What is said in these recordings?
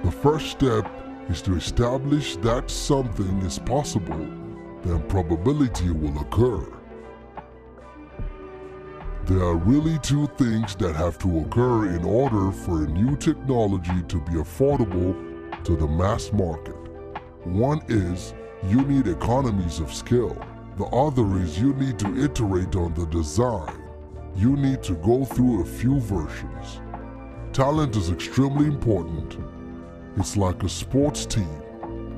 The first step is to establish that something is possible, then probability will occur. There are really two things that have to occur in order for a new technology to be affordable to the mass market. One is you need economies of scale. The other is you need to iterate on the design. You need to go through a few versions. Talent is extremely important. It's like a sports team.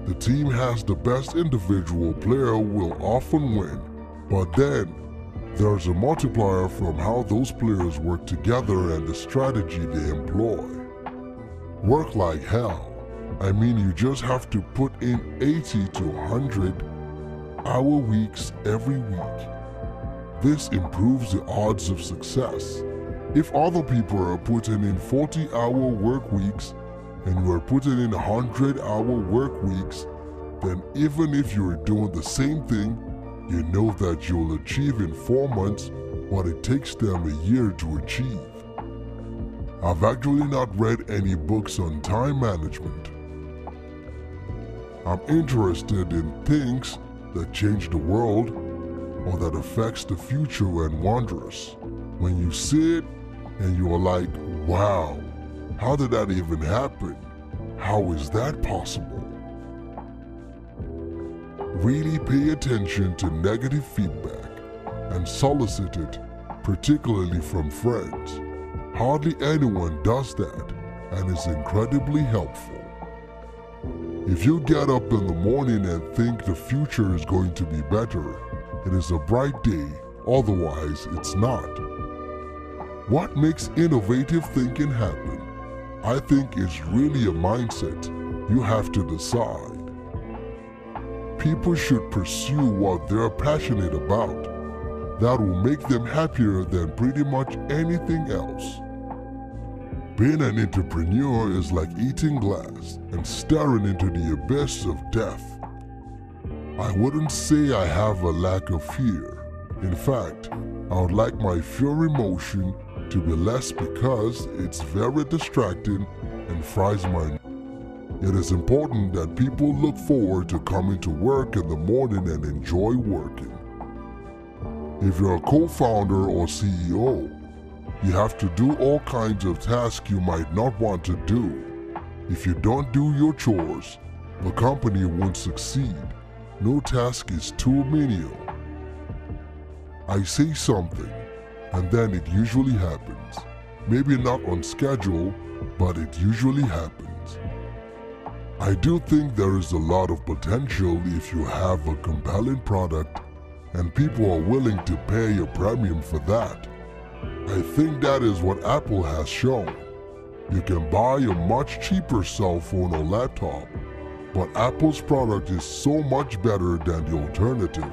The team has the best individual player will often win, but then there's a multiplier from how those players work together and the strategy they employ. Work like hell. I mean, you just have to put in 80 to 100 hour weeks every week. This improves the odds of success. If other people are putting in 40-hour work weeks and you are putting in 100-hour work weeks, then even if you're doing the same thing, you know that you'll achieve in 4 months what it takes them a year to achieve. I've actually not read any books on time management. I'm interested in things that change the world or that affects the future and wonders. When you see it and you're like, wow, how did that even happen? How is that possible? Really pay attention to negative feedback and solicit it, particularly from friends. Hardly anyone does that and is incredibly helpful. If you get up in the morning and think the future is going to be better, it is a bright day, otherwise it's not. What makes innovative thinking happen? I think it's really a mindset. You have to decide. People should pursue what they're passionate about. That will make them happier than pretty much anything else. Being an entrepreneur is like eating glass and staring into the abyss of death. I wouldn't say I have a lack of fear. In fact, I would like my fear emotion to be less because it's very distracting and fries my. It is important that people look forward to coming to work in the morning and enjoy working. If you're a co-founder or CEO, you have to do all kinds of tasks you might not want to do. If you don't do your chores, the company won't succeed. No task is too menial. I say something, and then it usually happens. Maybe not on schedule, but it usually happens. I do think there is a lot of potential if you have a compelling product and people are willing to pay a premium for that. I think that is what Apple has shown. You can buy a much cheaper cell phone or laptop, but Apple's product is so much better than the alternative,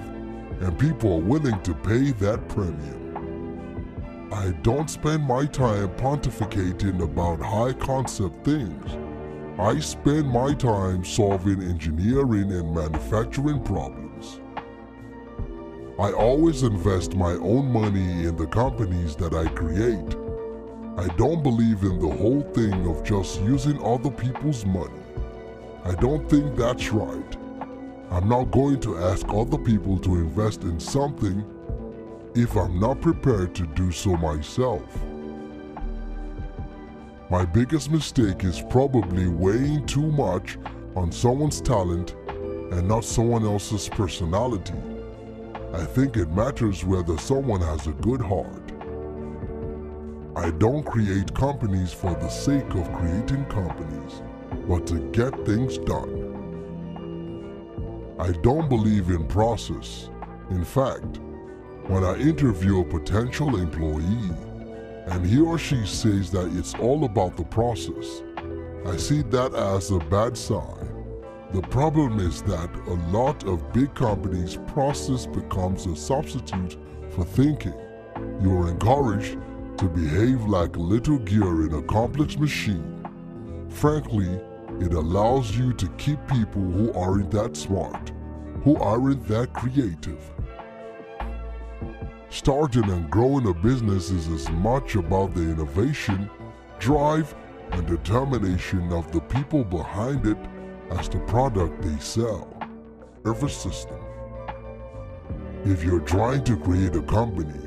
and people are willing to pay that premium. I don't spend my time pontificating about high concept things. I spend my time solving engineering and manufacturing problems. I always invest my own money in the companies that I create. I don't believe in the whole thing of just using other people's money. I don't think that's right. I'm not going to ask other people to invest in something if I'm not prepared to do so myself. My biggest mistake is probably weighing too much on someone's talent and not someone else's personality. I think it matters whether someone has a good heart. I don't create companies for the sake of creating companies, but to get things done. I don't believe in process. In fact, when I interview a potential employee, and he or she says that it's all about the process, I see that as a bad sign. The problem is that a lot of big companies' process becomes a substitute for thinking. You are encouraged to behave like a little gear in a complex machine. Frankly, it allows you to keep people who aren't that smart, who aren't that creative. Starting and growing a business is as much about the innovation, drive, and determination of the people behind it as the product they sell. Nervous system. If you're trying to create a company,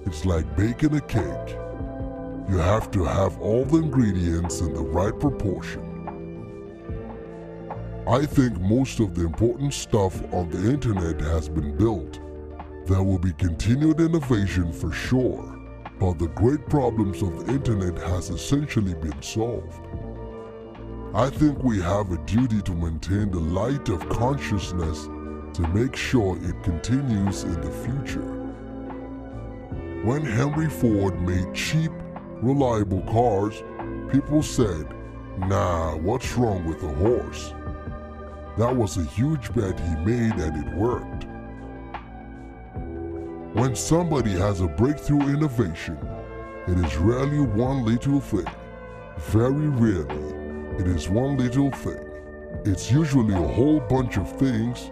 it's like baking a cake. You have to have all the ingredients in the right proportion. I think most of the important stuff on the internet has been built. There will be continued innovation for sure, but the great problems of the internet has essentially been solved. I think we have a duty to maintain the light of consciousness to make sure it continues in the future. When Henry Ford made cheap, reliable cars, people said, "Nah, what's wrong with a horse?" That was a huge bet he made and it worked. When somebody has a breakthrough innovation, it is rarely one little thing. Very rarely, it is one little thing. It's usually a whole bunch of things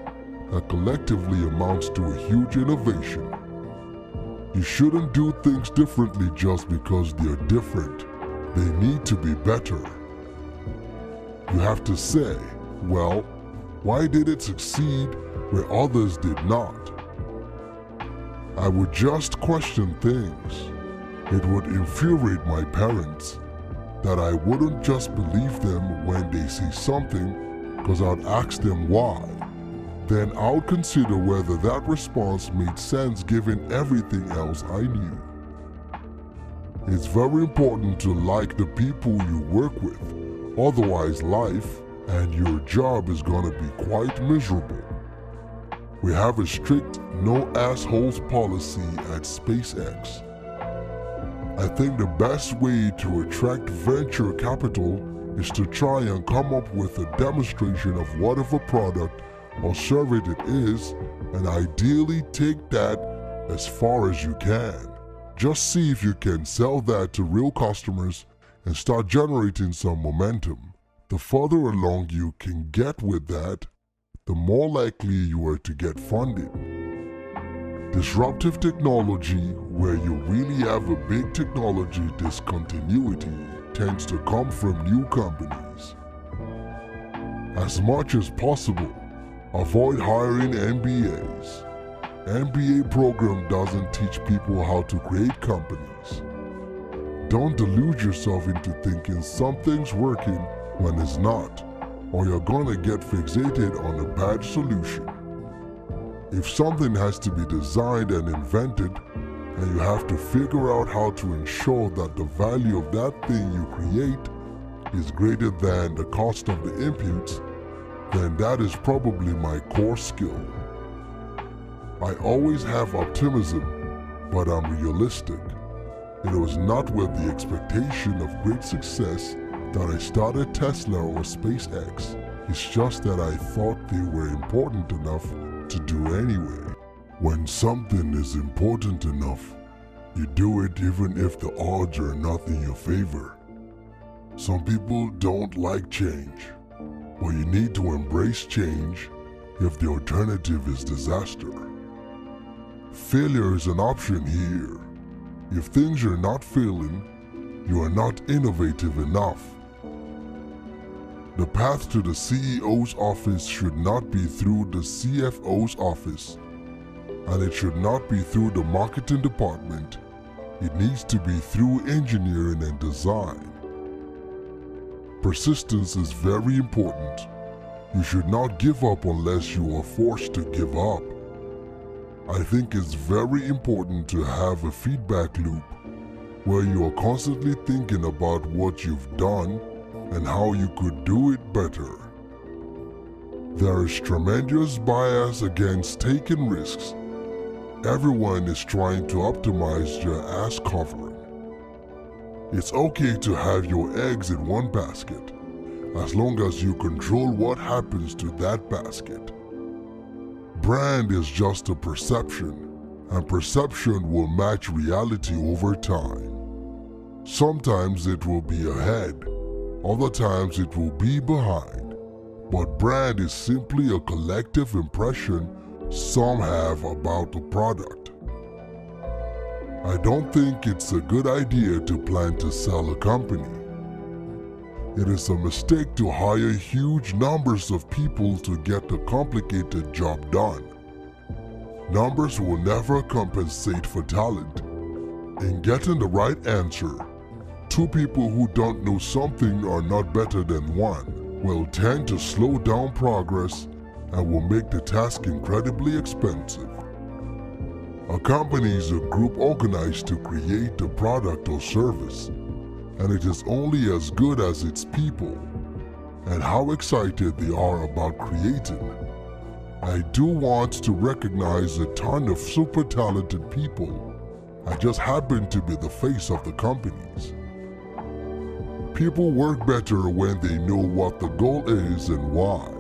that collectively amounts to a huge innovation. You shouldn't do things differently just because they're different. They need to be better. You have to say, well, why did it succeed where others did not? I would just question things. It would infuriate my parents that I wouldn't just believe them when they say something because I'd ask them why. Then I would consider whether that response made sense given everything else I knew. It's very important to like the people you work with, otherwise life and your job is gonna be quite miserable. We have a strict no assholes policy at SpaceX. I think the best way to attract venture capital is to try and come up with a demonstration of whatever product or service it is, and ideally take that as far as you can. Just see if you can sell that to real customers and start generating some momentum. The further along you can get with that, the more likely you are to get funding. Disruptive technology, where you really have a big technology discontinuity, tends to come from new companies. As much as possible, avoid hiring MBAs. MBA program doesn't teach people how to create companies. Don't delude yourself into thinking something's working when it's not, or you're gonna get fixated on a bad solution. If something has to be designed and invented, and you have to figure out how to ensure that the value of that thing you create is greater than the cost of the inputs, then that is probably my core skill. I always have optimism, but I'm realistic. It was not with the expectation of great success that I started Tesla or SpaceX. It's just that I thought they were important enough to do anyway. When something is important enough, you do it even if the odds are not in your favor. Some people don't like change, but you need to embrace change if the alternative is disaster. Failure is an option here. If things are not failing, you are not innovative enough. The path to the CEO's office should not be through the CFO's office, and it should not be through the marketing department. It needs to be through engineering and design. Persistence is very important. You should not give up unless you are forced to give up. I think it's very important to have a feedback loop where you are constantly thinking about what you've done and how you could do it better. There is tremendous bias against taking risks. Everyone is trying to optimize their ass covering. It's okay to have your eggs in one basket, as long as you control what happens to that basket. Brand is just a perception, and perception will match reality over time. Sometimes it will be ahead, other times it will be behind, but brand is simply a collective impression some have about the product. I don't think it's a good idea to plan to sell a company. It is a mistake to hire huge numbers of people to get a complicated job done. Numbers will never compensate for talent. In getting the right answer, two people who don't know something are not better than one will tend to slow down progress and will make the task incredibly expensive. A company is a group organized to create a product or service, and it is only as good as its people and how excited they are about creating. I do want to recognize a ton of super talented people. I just happen to be the face of the companies. People work better when they know what the goal is and why.